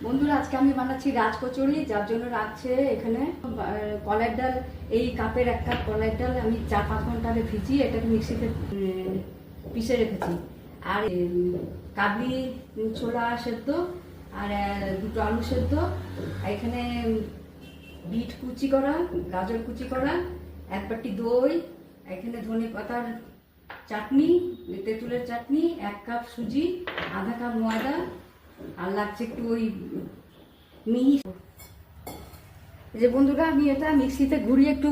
বন্ধুরা, আজকে আমি বানাচ্ছি রাজ কচুরি, যার জন্য রাখছে এখানে কলাইয়ের ডাল। এই কাপের 1 কাপ কলাইয়ের ডাল আমি 4-5 ঘন্টা আগে ভিজিয়ে এটাকে মিক্সিতে পিষে রেখেছি। আর কাবলি ছোলা সেদ্ধ, আর 2টো আলু সেদ্ধ, এখানে বিট কুচি করা, গাজর কুচি করা, 1 বাটি দই, এখানে ধনে পাতার চাটনি, তেঁতুলের চাটনি, 1 কাপ সুজি, আধা কাপ ময়দা, আর লাগছে একটু ওই মিহি। এই যে বন্ধুরা, আমি এটা মিক্সিতে ঘুরিয়ে একটু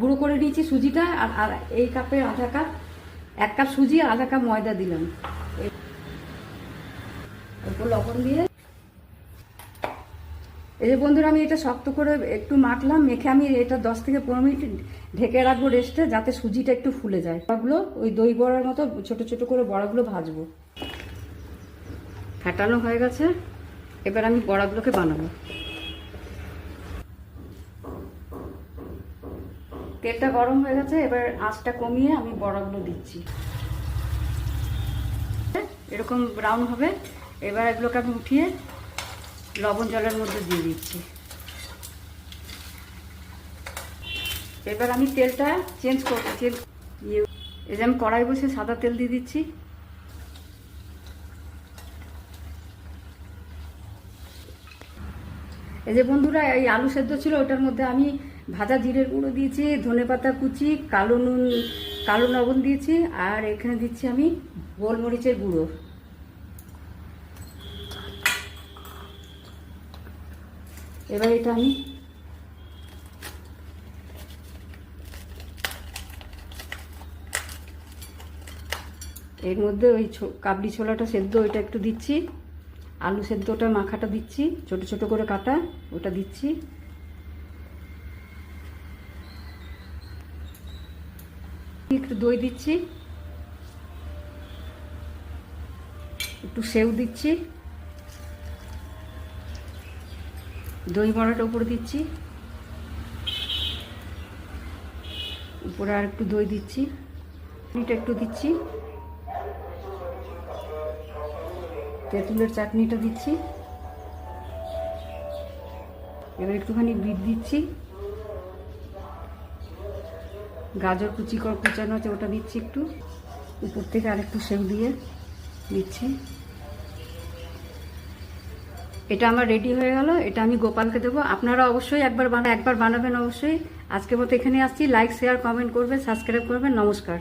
গুঁড়ো করে নিয়েছি সুজিটা। আর এই কাপের আধা কাপ, 1 কাপ সুজি আর আধা কাপ ময়দা দিলাম, অল্প লবণ দিয়ে। এই যে বন্ধুরা, আমি এটা শক্ত করে একটু মাখলাম, মেখে আমি এটা 10 থেকে 15 মিনিট ঢেকে রাখবো রেস্টে, যাতে সুজিটা একটু ফুলে যায়। বড়াগুলো ওই দই বড়ার মতো ছোট ছোট করে বড়াগুলো ভাজবো। ফাটানো হয়ে গেছে, এবার আমি বড়াগুলোকে বানাবো। তেলটা গরম হয়ে গেছে, এবার আঁচটা কমিয়ে আমি বড়াগুলো দিচ্ছি। এরকম ব্রাউন হবে। এবার এগুলোকে আমি উঠিয়ে লবণ জলের মধ্যে দিয়ে দিচ্ছি। এবার আমি তেলটা চেঞ্জ করবো। এই যে আমি কড়াই বসে সাদা তেল দিয়ে দিচ্ছি। এই যে বন্ধুরা, এই আলু সেদ্ধ ছিল, ওটার মধ্যে আমি ভাজা জিরের গুঁড়ো দিয়েছি, ধনেপাতা কুচি, কালো নুন, কালো লবণ দিয়েছি, আর এখানে দিচ্ছি আমি গোলমরিচের গুঁড়ো। এবার এটা আমি এর মধ্যে ওই কাবলি ছোলাটা সেদ্ধ ওইটা একটু দিচ্ছি, আলু সেদ্ধটা মাখাটা দিচ্ছি, ছোট ছোট করে কাটা ওটা দিচ্ছি, একটু দই দিচ্ছি, একটু সেউ দিচ্ছি, দই বড়াটা উপরে দিচ্ছি, উপরে আর একটু দই দিচ্ছি, এটা একটু দিচ্ছি, তেঁতুলের চাটনিটা দিচ্ছি, এবার একটুখানি বিট দিচ্ছি, গাজর কুচানো আছে ওটা দিচ্ছি, একটু উপর থেকে আর একটু সেউ দিয়ে দিচ্ছি। এটা আমার রেডি হয়ে গেল। এটা আমি গোপালকে দেবো। আপনারা অবশ্যই একবার বানাবেন অবশ্যই। আজকের মতো এখানে আসছি। লাইক, শেয়ার, কমেন্ট করবেন, সাবস্ক্রাইব করবেন। নমস্কার।